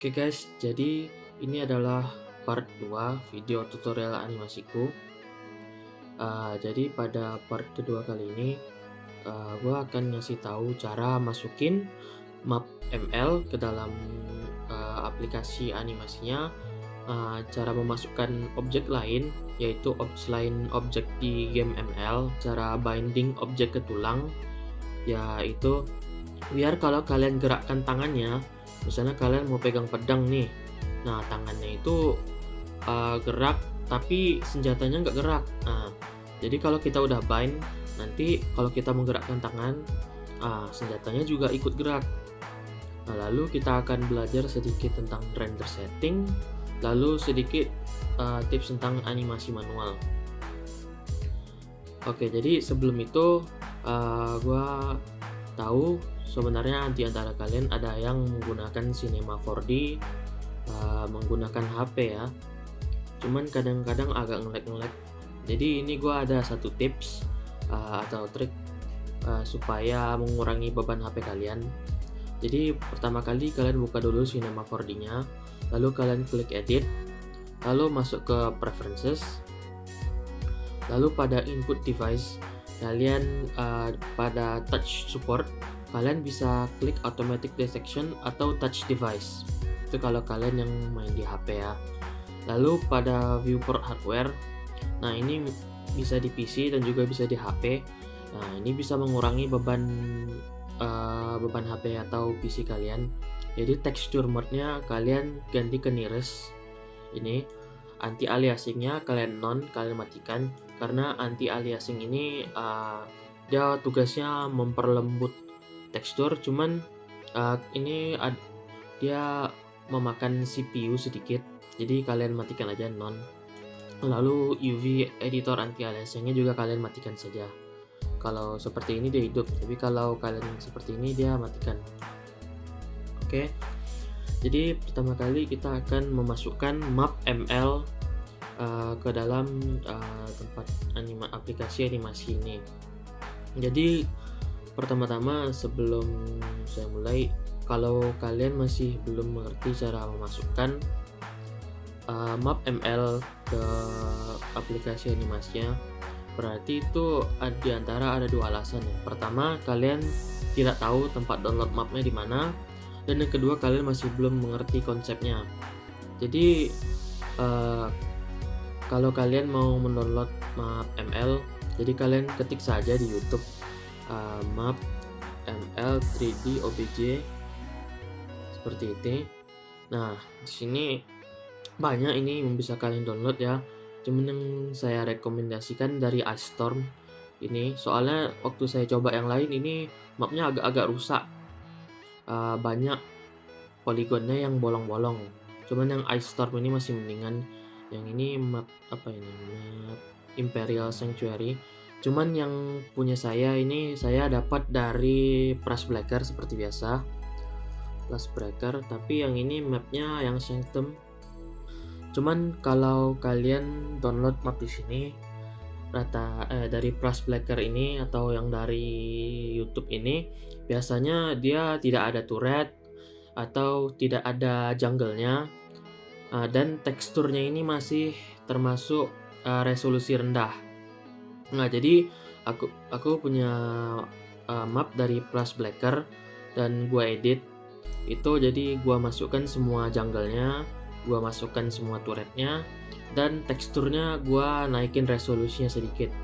Oke guys, jadi ini adalah part 2 video tutorial animasiku. Jadi pada part kedua kali ini, gue akan ngasih tahu cara masukin map ML ke dalam aplikasi animasinya, cara memasukkan objek lain, yaitu selain objek di game ML, cara binding objek ke tulang, yaitu biar kalau kalian gerakkan tangannya, misalnya kalian mau pegang pedang nih, nah tangannya itu gerak tapi senjatanya nggak gerak. Nah, jadi kalau kita udah bind, nanti kalau kita menggerakkan tangan, senjatanya juga ikut gerak. Nah, lalu kita akan belajar sedikit tentang render setting, lalu sedikit tips tentang animasi manual. Oke, jadi sebelum itu gua tahu sebenarnya di antara kalian ada yang menggunakan Cinema 4D menggunakan HP ya. Cuman kadang-kadang agak nge-lag. Jadi ini gua ada satu tips atau trik supaya mengurangi beban HP kalian. Jadi pertama kali kalian buka dulu Cinema 4D-nya, lalu kalian klik edit, lalu masuk ke preferences, lalu pada input device kalian pada touch support kalian bisa klik automatic detection atau touch device. Itu kalau kalian yang main di HP ya. Lalu pada viewport hardware, nah ini bisa di PC dan juga bisa di HP. Nah ini bisa mengurangi beban HP atau PC kalian. Jadi texture mode-nya kalian ganti ke nearest. Ini anti aliasingnya kalian kalian matikan, karena anti aliasing ini dia tugasnya memperlembut tekstur, cuman dia memakan CPU sedikit, jadi kalian matikan aja non. Lalu UV editor anti aliasingnya juga kalian matikan saja. Kalau seperti ini dia hidup, tapi kalau kalian seperti ini dia matikan. Oke, jadi pertama kali kita akan memasukkan map ML ke dalam tempat aplikasi animasi ini. Jadi pertama-tama sebelum saya mulai, kalau kalian masih belum mengerti cara memasukkan map ML ke aplikasi animasinya, berarti itu ada dua alasan ya. Pertama, kalian tidak tahu tempat download mapnya di mana, dan yang kedua kalian masih belum mengerti konsepnya. Jadi kalau kalian mau mendownload map ML, jadi kalian ketik saja di YouTube map ML 3D OBJ seperti ini. Nah, di sini banyak ini yang bisa kalian download ya. Cuman yang saya rekomendasikan dari Ice Storm ini, soalnya waktu saya coba yang lain ini mapnya agak-agak rusak. Banyak poligonnya yang bolong-bolong. Cuman yang Ice Storm ini masih mendingan. Yang ini map map Imperial Sanctuary. Cuman yang punya saya ini saya dapat dari Frostbreaker seperti biasa, Frostbreaker, tapi yang ini mapnya yang Sanctum. Cuman kalau kalian download map di sini dari Frostbreaker ini atau yang dari YouTube ini, biasanya dia tidak ada turret atau tidak ada jungle-nya, dan teksturnya ini masih termasuk resolusi rendah. Nah, jadi aku punya map dari Frostbreaker dan gua edit itu, jadi gua masukkan semua jungle-nya, gua masukkan semua turretnya, dan teksturnya gua naikin resolusinya sedikit.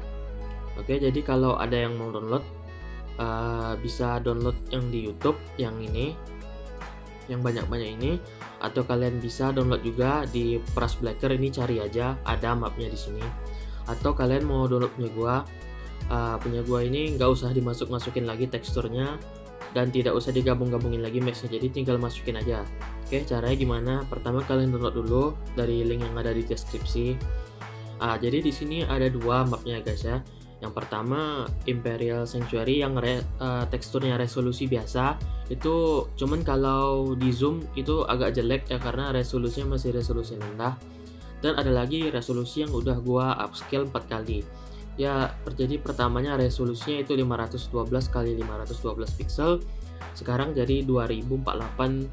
Oke, jadi kalau ada yang mau download bisa download yang di YouTube yang ini, yang banyak-banyak ini, atau kalian bisa download juga di Frostbreaker ini, cari aja ada mapnya di sini. Atau kalian mau download punya gua ini nggak usah masukin lagi teksturnya dan tidak usah digabung-gabungin lagi meshnya, jadi tinggal masukin aja. Oke, caranya gimana? Pertama kalian download dulu dari link yang ada di deskripsi. Jadi di sini ada dua mapnya guys ya. Yang pertama Imperial Sanctuary yang teksturnya resolusi biasa, itu cuman kalau di zoom itu agak jelek ya karena resolusinya masih resolusi rendah. Dan ada lagi resolusi yang udah gua upscale 4 kali. Ya, jadi pertamanya resolusinya itu 512 x 512 pixel. Sekarang jadi 2048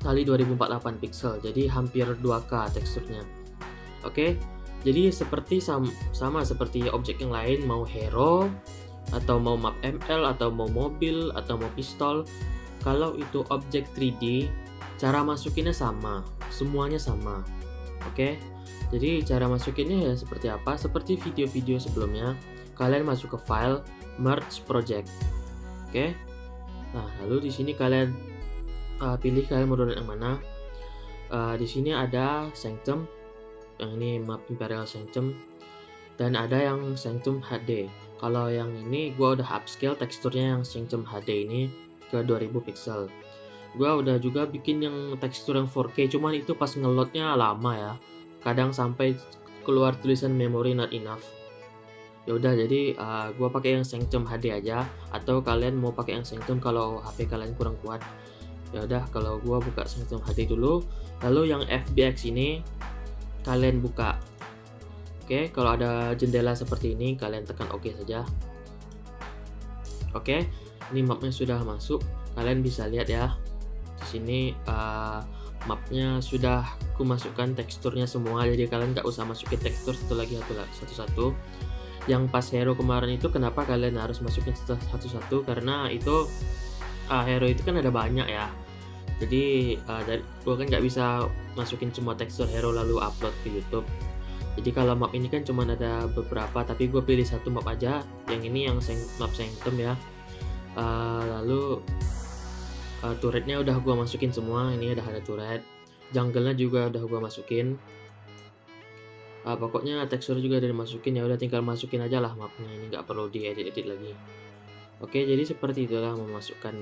kali 2048 pixel, jadi hampir 2K teksturnya. Oke, jadi seperti sama seperti objek yang lain, mau hero atau mau map ML atau mau mobil atau mau pistol. Kalau itu objek 3D, cara masukinnya sama, semuanya sama. Oke, jadi cara masukinnya ya seperti apa? Seperti video-video sebelumnya, kalian masuk ke file, merge project. Oke, nah lalu di sini kalian pilih kalian mau download yang mana. Di sini ada Sanctum, yang ini map Imperial Sanctum, dan ada yang Sanctum HD. Kalau yang ini gua udah upscale teksturnya yang Sanctum HD ini ke 2000 pixel. Gua udah juga bikin yang tekstur yang 4K, cuman itu pas ngeloadnya lama ya. Kadang sampai keluar tulisan memory not enough. Ya udah, jadi gua pakai yang Sanctum HD aja, atau kalian mau pakai yang Sanctum kalau HP kalian kurang kuat. Ya udah, kalau gua buka Sanctum HD dulu, lalu yang FBX ini kalian buka. Oke, kalau ada jendela seperti ini kalian tekan OK saja. Oke, ini mapnya sudah masuk. Kalian bisa lihat ya. Di sini mapnya sudah aku masukkan teksturnya semua, jadi kalian nggak usah masukin tekstur satu-satu. Yang pas hero kemarin itu kenapa kalian harus masukin satu-satu? Karena itu hero itu kan ada banyak ya. Jadi gua kan nggak bisa masukin semua tekstur hero lalu upload ke YouTube. Jadi kalau map ini kan cuma ada beberapa, tapi gue pilih satu map aja. Yang ini yang map Sanctum ya. Lalu turretnya udah gue masukin semua. Ini udah ada turret. Jungle-nya juga udah gue masukin. Pokoknya tekstur juga udah dimasukin, ya udah tinggal masukin aja lah mapnya. Ini nggak perlu diedit-edit lagi. Oke, jadi seperti itulah memasukkan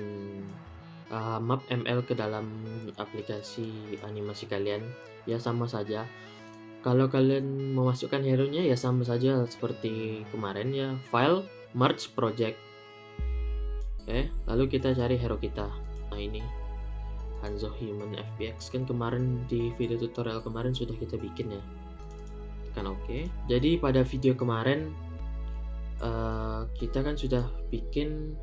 map ML ke dalam aplikasi animasi kalian. Ya sama saja. Kalau kalian memasukkan hero-nya ya sama saja seperti kemarin ya, file, merge project. Oke, lalu kita cari hero kita. Nah ini, Hanzo Human FBX, kan kemarin di video tutorial kemarin sudah kita bikin ya. Tekan OK. Jadi pada video kemarin kita kan sudah bikin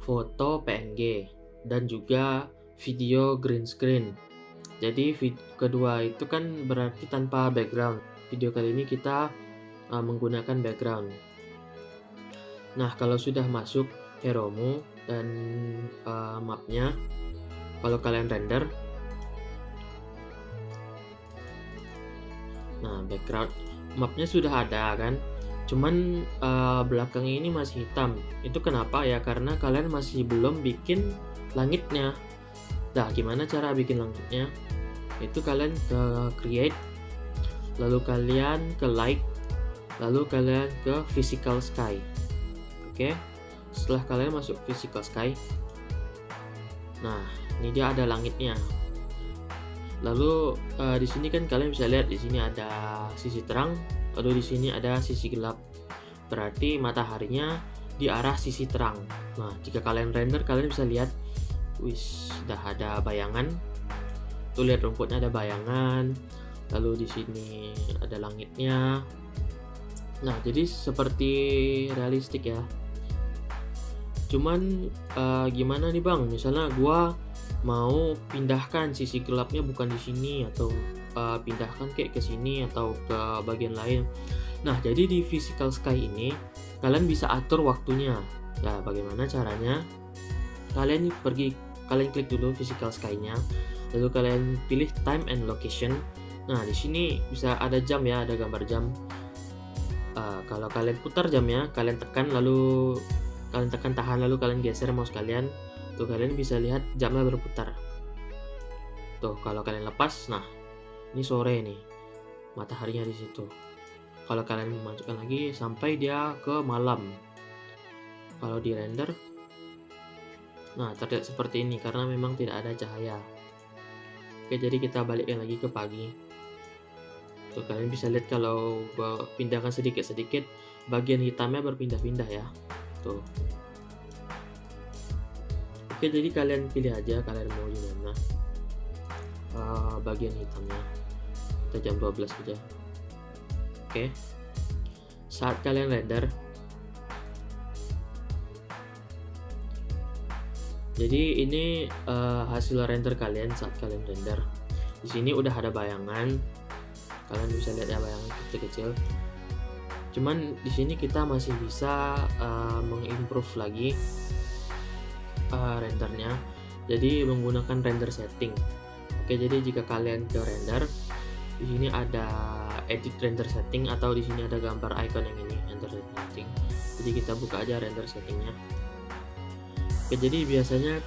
foto PNG dan juga video green screen. Jadi kedua itu kan berarti tanpa background. Video kali ini kita menggunakan background. Nah, kalau sudah masuk hero-mu dan mapnya, kalau kalian render, nah background mapnya sudah ada kan, cuman belakangnya ini masih hitam. Itu kenapa ya? Karena kalian masih belum bikin langitnya. Nah, gimana cara bikin langitnya? Itu kalian ke create, lalu kalian ke light, lalu kalian ke physical sky. Oke, setelah kalian masuk physical sky, nah ini dia ada langitnya. Lalu di sini kan kalian bisa lihat, di sini ada sisi terang, lalu di sini ada sisi gelap. Berarti mataharinya di arah sisi terang. Nah, jika kalian render, kalian bisa lihat, wis, udah ada bayangan. Tuh lihat rumputnya ada bayangan. Lalu di sini ada langitnya. Nah, jadi seperti realistik ya. Cuman gimana nih Bang? Misalnya gua mau pindahkan sisi gelapnya bukan di sini, atau pindahkan kayak ke sini atau ke bagian lain. Nah, jadi di physical sky ini kalian bisa atur waktunya. Nah, bagaimana caranya? Kalian klik dulu physical sky-nya, lalu kalian pilih time and location. Nah, di sini bisa ada jam ya, ada gambar jam. Kalau kalian putar jamnya, kalian tekan tahan, lalu kalian geser mouse kalian, tuh kalian bisa lihat jamnya berputar. Tuh, kalau kalian lepas, nah ini sore nih, mataharinya di situ. Kalau kalian memasukkan lagi sampai dia ke malam. Kalau di render, nah terlihat seperti ini karena memang tidak ada cahaya. Oke, jadi kita balikkan lagi ke pagi. Tuh, kalian bisa lihat kalau gua pindahkan sedikit-sedikit, bagian hitamnya berpindah-pindah ya. Tuh. Oke, jadi kalian pilih aja kalian mau di mana bagian hitamnya. Kita jam 12 aja. Oke. Saat kalian render, Jadi ini hasil render kalian saat kalian render. Di sini udah ada bayangan, kalian bisa lihat ya bayangan kecil-kecil. Cuman di sini kita masih bisa mengimprove lagi rendernya. Jadi menggunakan render setting. Oke, jadi jika kalian ke render, di sini ada edit render setting atau di sini ada gambar icon yang ini render setting. Jadi kita buka aja render settingnya. Oke, jadi biasanya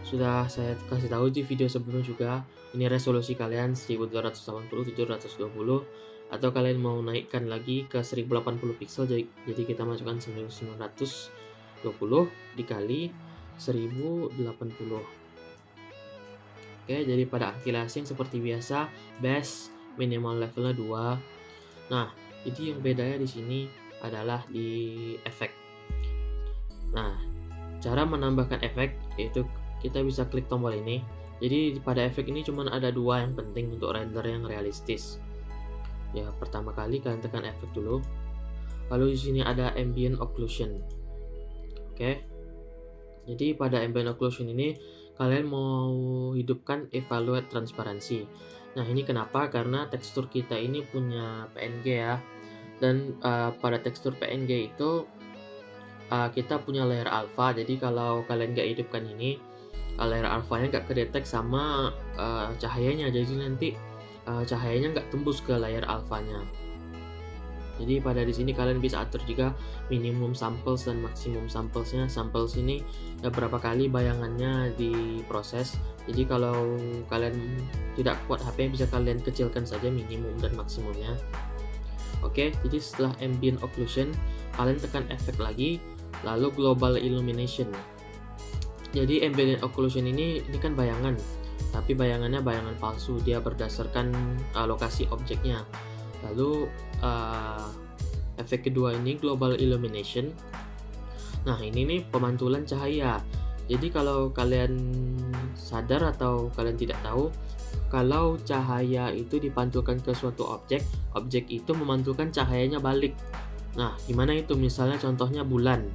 sudah saya kasih tahu di video sebelumnya juga, ini resolusi kalian 1280 720 atau kalian mau naikkan lagi ke 1080 pixel, jadi kita masukkan 1920 dikali 1080. Oke, jadi pada anti-aliasing seperti biasa, base minimal levelnya 2. Nah, jadi yang bedanya di sini adalah di efek. Nah, cara menambahkan efek yaitu kita bisa klik tombol ini. Jadi pada efek ini cuma ada 2 yang penting untuk render yang realistis. Ya, pertama kali kalian tekan efek dulu. Lalu di sini ada ambient occlusion. Oke. Jadi pada ambient occlusion ini kalian mau hidupkan evaluate transparansi. Nah, ini kenapa? Karena tekstur kita ini punya PNG ya. Dan pada tekstur PNG itu kita punya layer alpha. Jadi kalau kalian nggak hidupkan ini, layer alphanya nggak kedetek sama cahayanya. Jadi nanti cahayanya nggak tembus ke layer alphanya. Jadi pada di sini kalian bisa atur juga minimum samples dan maksimum samplesnya. Samples ini ya berapa kali bayangannya diproses. Jadi kalau kalian tidak kuat HP, bisa kalian kecilkan saja minimum dan maksimumnya. Oke, jadi setelah ambient occlusion, kalian tekan efek lagi, lalu global illumination. Jadi ambient occlusion ini kan bayangan, tapi bayangannya bayangan palsu, dia berdasarkan lokasi objeknya. Lalu efek kedua ini global illumination. Nah, ini nih pemantulan cahaya. Jadi kalau kalian sadar atau kalian tidak tahu, kalau cahaya itu dipantulkan ke suatu objek, objek itu memantulkan cahayanya balik. Nah, gimana itu? Misalnya contohnya bulan.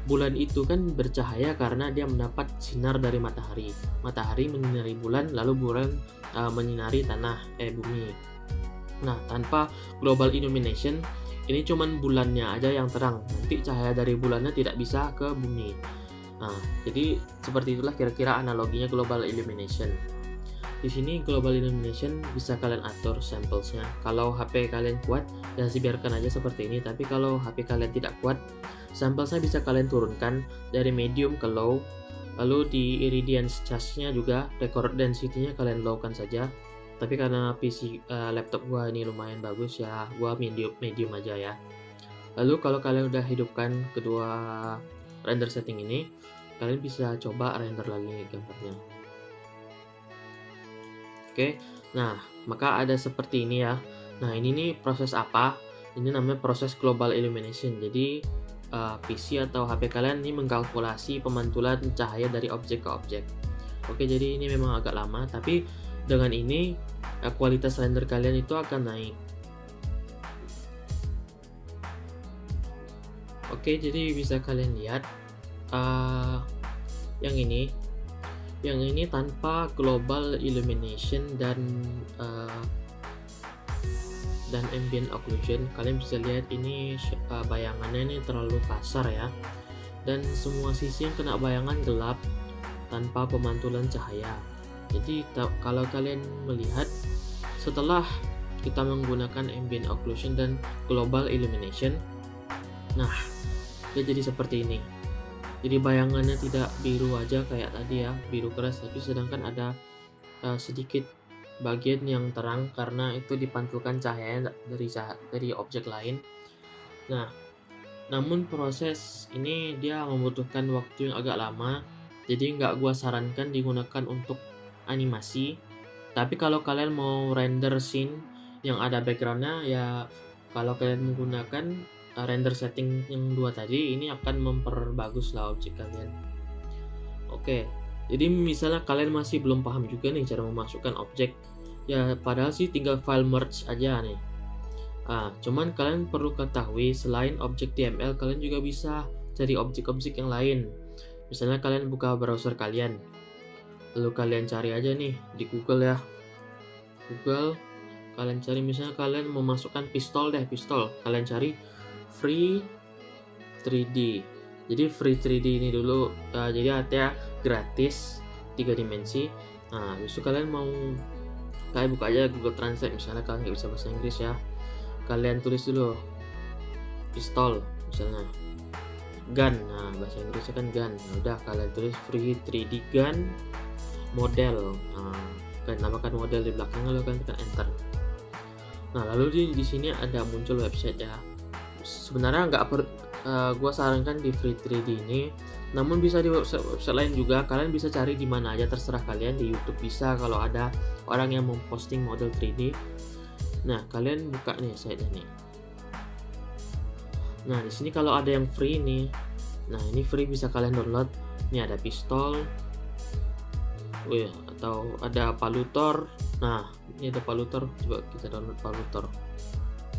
Bulan itu kan bercahaya karena dia mendapat sinar dari matahari. Matahari menyinari bulan, lalu bulan menyinari bumi. Nah, tanpa global illumination, ini cuman bulannya aja yang terang. Nanti cahaya dari bulannya tidak bisa ke bumi. Nah, jadi seperti itulah kira-kira analoginya global illumination. Di sini global illumination bisa kalian atur samplesnya. Kalau HP kalian kuat, ya biarkan aja seperti ini. Tapi kalau HP kalian tidak kuat, samplesnya bisa kalian turunkan dari medium ke low. Lalu di irradiance charge-nya juga, record density-nya kalian low-kan saja. Tapi karena PC laptop gua ini lumayan bagus ya, gua medium aja ya. Lalu kalau kalian udah hidupkan kedua render setting ini, kalian bisa coba render lagi gambarnya. Oke, nah maka ada seperti ini ya. Nah, ini nih proses apa? Ini namanya proses global illumination. Jadi PC atau HP kalian ini mengkalkulasi pemantulan cahaya dari objek ke objek. Oke, jadi ini memang agak lama, tapi dengan ini kualitas render kalian itu akan naik. Oke, jadi bisa kalian lihat yang ini tanpa global illumination dan ambient occlusion. Kalian bisa lihat ini bayangannya ini terlalu kasar ya, dan semua sisi yang kena bayangan gelap tanpa pemantulan cahaya. Jadi kalau kalian melihat setelah kita menggunakan ambient occlusion dan global illumination, nah dia jadi seperti ini. Jadi bayangannya tidak biru aja kayak tadi ya, biru keras, tapi sedangkan ada sedikit bagian yang terang karena itu dipantulkan cahaya dari objek lain. Nah, namun proses ini dia membutuhkan waktu yang agak lama, jadi nggak gua sarankan digunakan untuk animasi. Tapi kalau kalian mau render scene yang ada backgroundnya, ya kalau kalian menggunakan render setting yang 2 tadi, ini akan memperbagus lah objek kalian. Oke, jadi misalnya kalian masih belum paham juga nih cara memasukkan objek, ya padahal sih tinggal file merge aja nih. Cuman kalian perlu ketahui selain objek DML, kalian juga bisa cari objek-objek yang lain. Misalnya kalian buka browser kalian, lalu kalian cari aja nih di Google ya. Google, kalian cari misalnya kalian memasukkan pistol. Kalian cari free 3D. Jadi free 3D ini dulu, jadi artinya gratis 3 dimensi. Nah, habis itu kalian mau kayak buka aja Google Translate, misalnya kalian nggak bisa bahasa Inggris ya. Kalian tulis dulu pistol, misalnya gun. Nah, bahasa Inggrisnya kan gun. Nah, udah kalian tulis free 3D gun model. Nah, kalian tambahkan model di belakang lalu kalian tekan enter. Nah, lalu di sini ada muncul website ya. Sebenarnya gua sarankan di free 3D ini, namun bisa di website lain juga. Kalian bisa cari di mana aja terserah kalian, di YouTube bisa kalau ada orang yang memposting model 3D. Nah, kalian buka nih site ini. Nah, di sini kalau ada yang free nih. Nah, ini free bisa kalian download. Ini ada pistol. Atau ada palutor. Nah, ini ada palutor. Coba kita download palutor.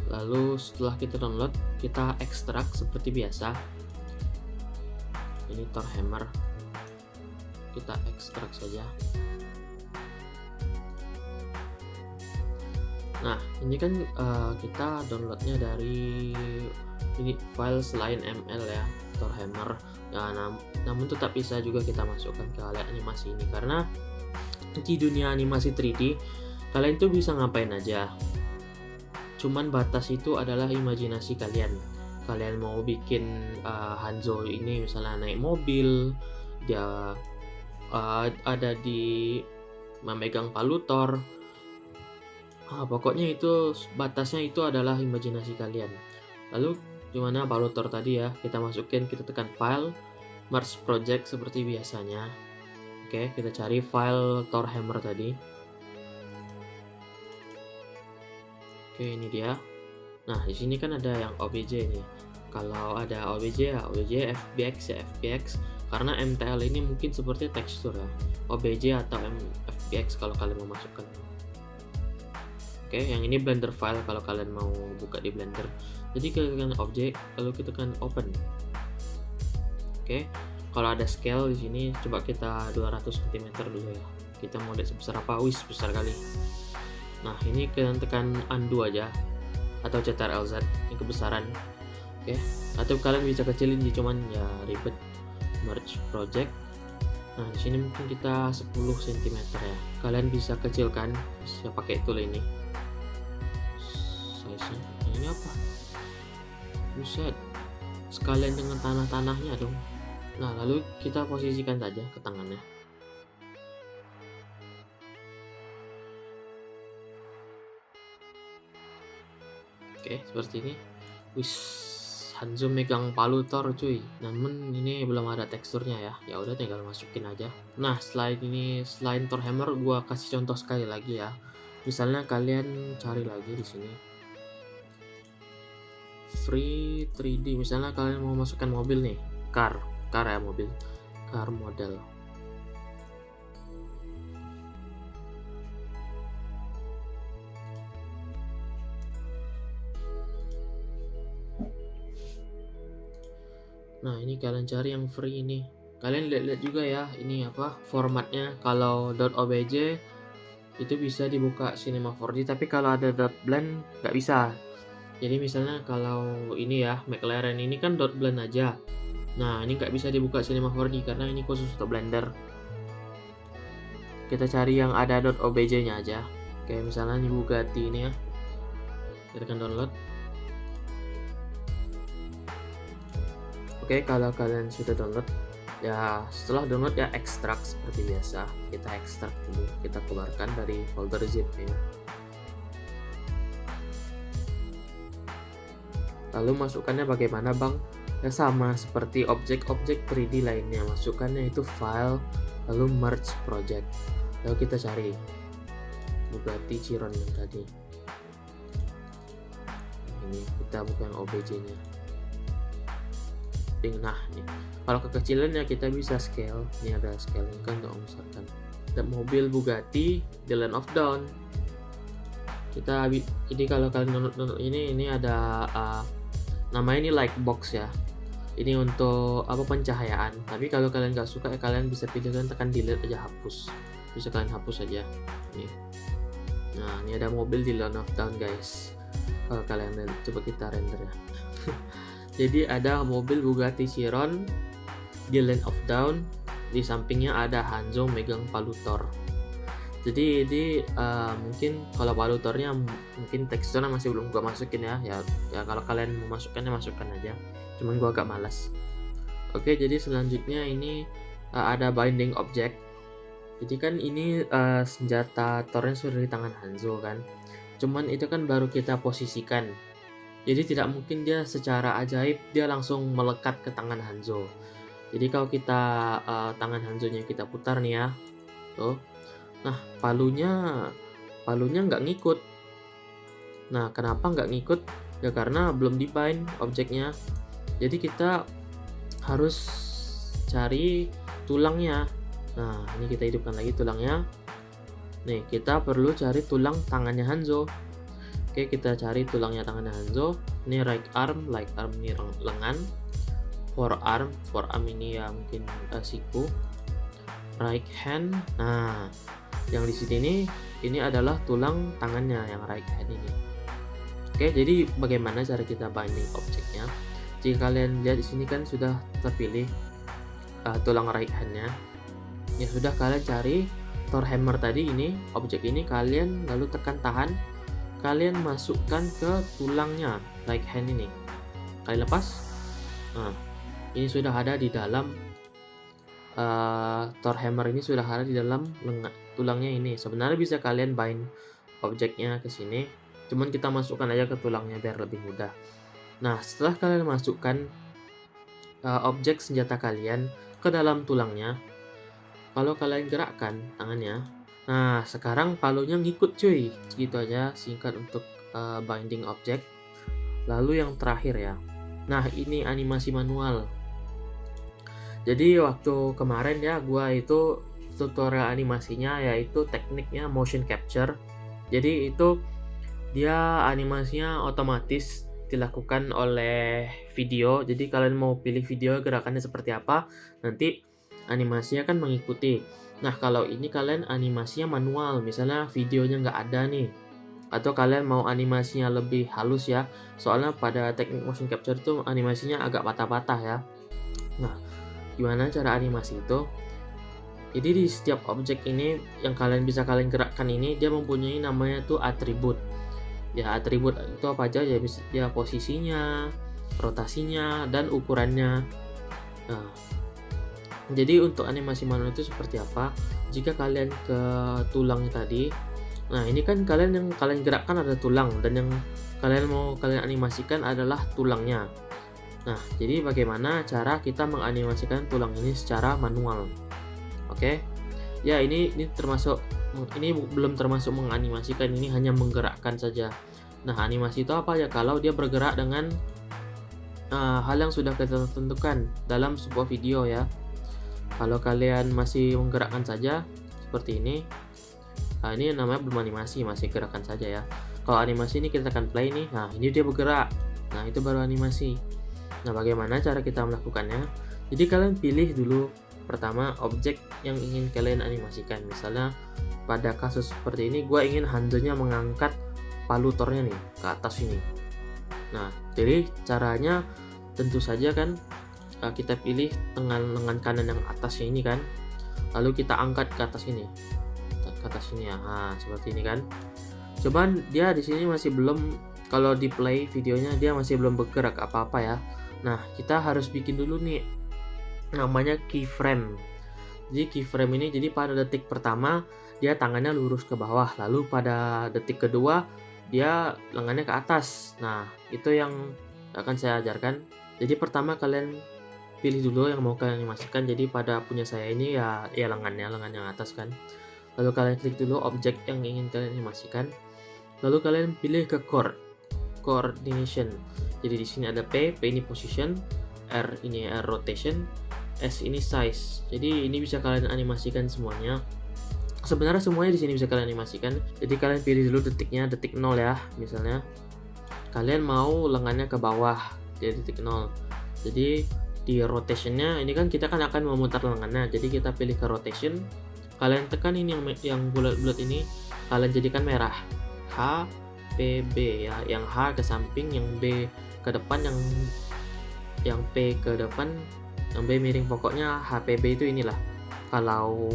Lalu setelah kita download, kita ekstrak seperti biasa. Ini Thor Hammer. Kita ekstrak saja. Nah, ini kan kita downloadnya dari ini file selain ML ya, Thor Hammer. Nah, namun tetap bisa juga kita masukkan ke alat animasi ini, karena di dunia animasi 3D kalian tuh bisa ngapain aja. Cuman batas itu adalah imajinasi kalian. Kalian mau bikin Hanzo ini misalnya naik mobil, dia ada di memegang palutor. Pokoknya itu batasnya itu adalah imajinasi kalian. Lalu dimana palutor tadi ya, kita masukin, kita tekan file, merge project seperti biasanya. Oke, kita cari file Thor Hammer tadi. Oke, ini dia. Nah, di sini kan ada yang OBJ nih. Kalau ada OBJ ya OBJ, FBX ya FBX. Karena MTL ini mungkin seperti tekstur ya. OBJ atau FBX kalau kalian mau masukkan. Oke, yang ini Blender file kalau kalian mau buka di Blender. Jadi kita tekan objek, lalu kita tekan open. Oke, kalau ada scale di sini, coba kita 200 cm dulu ya. Kita mau lihat sebesar apa? Wis, besar kali. Nah, ini kalian tekan undo aja atau Ctrl+Z ini kebesaran. Oke, atau kalian bisa kecilin sih, cuman ya ribet. Merge project. Nah, di sini mungkin kita 10 cm ya. Kalian bisa kecilkan, bisa pakai tool ini. Size-nya. Ini apa? Buset. Sekalian dengan tanah-tanahnya dong. Nah, lalu kita posisikan saja ke tangannya. Oke, seperti ini. Wis, Hanzo megang palutor cuy. Namun ini belum ada teksturnya ya. Ya udah tinggal masukin aja. Nah, selain Thor Hammer, gua kasih contoh sekali lagi ya. Misalnya kalian cari lagi di sini. Free 3D. Misalnya kalian mau masukkan mobil nih, car ya, mobil, car model. Nah, ini kalian cari yang free ini. Kalian lihat-lihat juga ya, ini apa formatnya. Kalau .obj itu bisa dibuka Cinema 4D, tapi kalau ada .blend nggak bisa. Jadi misalnya kalau ini ya, McLaren ini kan .blend aja. Nah, ini nggak bisa dibuka Cinema 4D karena ini khusus untuk Blender. Kita cari yang ada .obj-nya aja. Kayak misalnya ini Bugatti ini ya. Kita akan download. Oke, kalau kalian sudah download, ya setelah download ya ekstrak seperti biasa. Kita ekstrak dulu, kita keluarkan dari folder zip ya. Lalu masukkannya bagaimana bang? Ya sama seperti objek-objek 3D lainnya. Masukkannya itu file, lalu merge project. Lalu kita cari Bugatti Chiron yang tadi. Ini kita buka yang OBJ-nya. Nah, nih. Kalau kekecilan ya kita bisa scale. Ini ada scale kan untuk membesarkan. Dan mobil Bugatti The Land of Dawn. Jadi kalau kalian download ini ada namanya ini Lightbox ya. Ini untuk apa, pencahayaan. Tapi kalau kalian nggak suka ya kalian bisa pilih, kalian tekan delete aja, hapus. Bisa kalian hapus aja. Nih. Nah, ini ada mobil di Land of Dawn, guys. Kalau kalian coba kita render ya. Jadi ada mobil Bugatti Chiron di Land of Dawn. Di sampingnya ada Hanzo megang palu Thor. Jadi ini mungkin kalau palu Thornya mungkin teksturnya masih belum gua masukin ya. Ya kalau kalian mau masukkannya masukkan aja. Cuman gua agak malas. Oke, jadi selanjutnya ini ada binding object. Jadi kan ini senjata Thornya sudah di tangan Hanzo kan. Cuman itu kan baru kita posisikan. Jadi tidak mungkin dia secara ajaib dia langsung melekat ke tangan Hanzo. Jadi kalau kita tangan Hanzonya kita putar nih ya. Tuh. Nah, palunya nggak ngikut. Nah, kenapa nggak ngikut? Ya karena belum dibind objeknya. Jadi kita harus cari tulangnya. Nah, ini kita hidupkan lagi tulangnya. Nih, kita perlu cari tulang tangannya Hanzo. Oke, kita cari tulangnya tangannya Hanzo. Ini right arm ini lengan. Forearm ini ya mungkin siku. Right hand. Nah, yang di sini ini adalah tulang tangannya yang right hand ini. Oke, jadi bagaimana cara kita binding objeknya? Jika kalian lihat di sini kan sudah terpilih tulang right handnya. Ya sudah, kalian cari Thor hammer tadi, ini objek ini kalian lalu tekan tahan, kalian masukkan ke tulangnya right hand ini, kalian lepas. Nah, ini sudah ada di dalam Thor hammer ini sudah ada di dalam tulangnya ini. Sebenarnya bisa kalian bind objeknya ke sini, cuman kita masukkan aja ke tulangnya biar lebih mudah. Nah, setelah kalian masukkan objek senjata kalian ke dalam tulangnya, kalau kalian gerakkan tangannya, nah sekarang palunya ngikut cuy. Segitu aja singkat untuk binding object. Lalu yang terakhir ya, nah ini animasi manual. Jadi waktu kemarin ya gua itu tutorial animasinya yaitu tekniknya motion capture. Jadi itu dia animasinya otomatis dilakukan oleh video. Jadi kalian mau pilih video gerakannya seperti apa, nanti animasinya kan mengikuti. Nah, kalau ini kalian animasinya manual, misalnya videonya nggak ada nih, atau kalian mau animasinya lebih halus ya, soalnya pada teknik motion capture itu animasinya agak patah-patah ya. Nah, gimana cara animasi itu? Jadi di setiap objek ini yang kalian bisa kalian gerakkan ini, dia mempunyai namanya tuh atribut. Ya, atribut itu apa aja ya, bisa ya posisinya, rotasinya, dan ukurannya. Nah, jadi untuk animasi manual itu seperti apa? Jika kalian ke tulang tadi, nah ini kan yang kalian gerakkan ada tulang, dan yang kalian mau kalian animasikan adalah tulangnya. Nah, jadi bagaimana cara kita menganimasikan tulang ini secara manual? Oke. Ya, ini belum termasuk menganimasikan, ini hanya menggerakkan saja. Nah, animasi itu apa ya? Kalau dia bergerak dengan hal yang sudah kita tentukan dalam sebuah video ya. Kalau kalian masih menggerakkan saja seperti ini, nah ini namanya belum animasi, masih gerakan saja ya. Kalau animasi ini kita akan play nih, nah ini dia bergerak, nah itu baru animasi. Nah, bagaimana cara kita melakukannya? Jadi kalian pilih dulu pertama objek yang ingin kalian animasikan. Misalnya pada kasus seperti ini, gue ingin Hanzo-nya mengangkat palu Thor-nya nih ke atas ini. Nah, jadi caranya tentu saja kan kita pilih lengan kanan yang atasnya ini kan, lalu kita angkat ke atas ini, ya. Nah, seperti ini kan. Cuman dia di sini masih belum, kalau di play videonya dia masih belum bergerak apa-apa ya. Nah, kita harus bikin dulu nih namanya keyframe. Jadi keyframe ini, jadi pada detik pertama dia tangannya lurus ke bawah, lalu pada detik kedua dia lengannya ke atas. Nah, itu yang akan saya ajarkan. Jadi pertama kalian pilih dulu yang mau kalian animasikan. Jadi pada punya saya ini ya lengan yang atas kan. Lalu kalian klik dulu objek yang ingin kalian animasikan. Lalu kalian pilih ke coordination. Jadi di sini ada P ini position, R ini rotation, S ini size. Jadi ini bisa kalian animasikan semuanya. Sebenarnya semuanya di sini bisa kalian animasikan. Jadi kalian pilih dulu detiknya, detik 0 ya. Misalnya kalian mau lengannya ke bawah, jadi detik 0. Jadi di rotationnya ini kan kita kan akan memutar lengannya, jadi kita pilih ke rotation, kalian tekan ini yang bulat-bulat ini, kalian jadikan merah, H P B ya, yang H ke samping, yang B ke depan, yang P ke depan, yang B miring, pokoknya HPB itu inilah. Kalau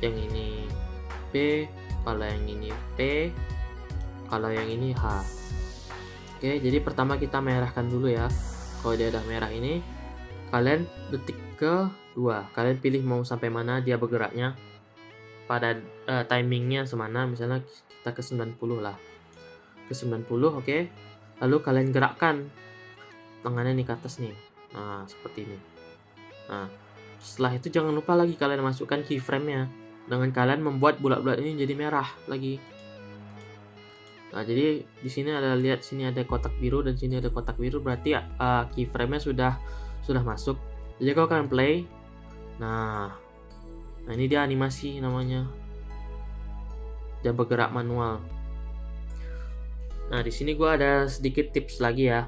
yang ini P, kalau yang ini P, kalau yang ini H. Oke, jadi pertama kita merahkan dulu ya. Kalau dia udah merah ini, kalian detik ke 2, kalian pilih mau sampai mana dia bergeraknya, pada timingnya semana, misalnya kita ke 90 lah, ke 90. Oke, lalu kalian gerakkan tangannya nih ke atas nih, nah seperti ini. Nah setelah itu jangan lupa lagi kalian masukkan keyframe-nya dengan kalian membuat bulat-bulat ini jadi merah lagi. Nah, jadi di sini ada, lihat sini ada kotak biru dan sini ada kotak biru, berarti keyframe-nya sudah masuk. Jadi kalau kalian play, nah ini dia animasi namanya. Dia bergerak manual. Nah, di sini gua ada sedikit tips lagi ya.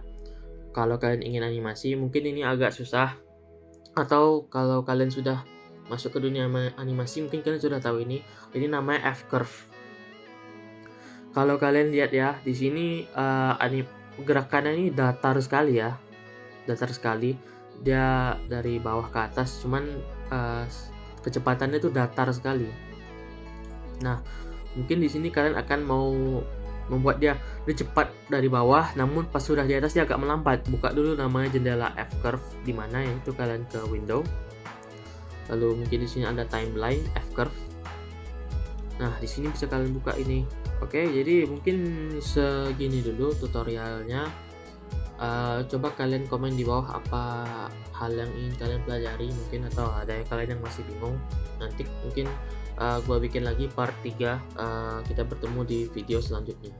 Kalau kalian ingin animasi, mungkin ini agak susah, atau kalau kalian sudah masuk ke dunia animasi, mungkin kalian sudah tahu ini namanya F-curve. Kalau kalian lihat ya, di sini gerakannya ini datar sekali ya, datar sekali. Dia dari bawah ke atas, cuman kecepatannya itu datar sekali. Nah, mungkin di sini kalian akan mau membuat dia cepat dari bawah, namun pas sudah di atas dia agak melambat. Buka dulu namanya jendela F-curve, di mana ya, itu kalian ke window. Lalu mungkin di sini ada timeline F-curve. Nah, di sini bisa kalian buka ini. Oke, jadi mungkin segini dulu tutorialnya. Coba kalian komen di bawah apa hal yang ingin kalian pelajari mungkin, atau ada yang kalian yang masih bingung. Nanti mungkin gua bikin lagi part 3. Kita bertemu di video selanjutnya.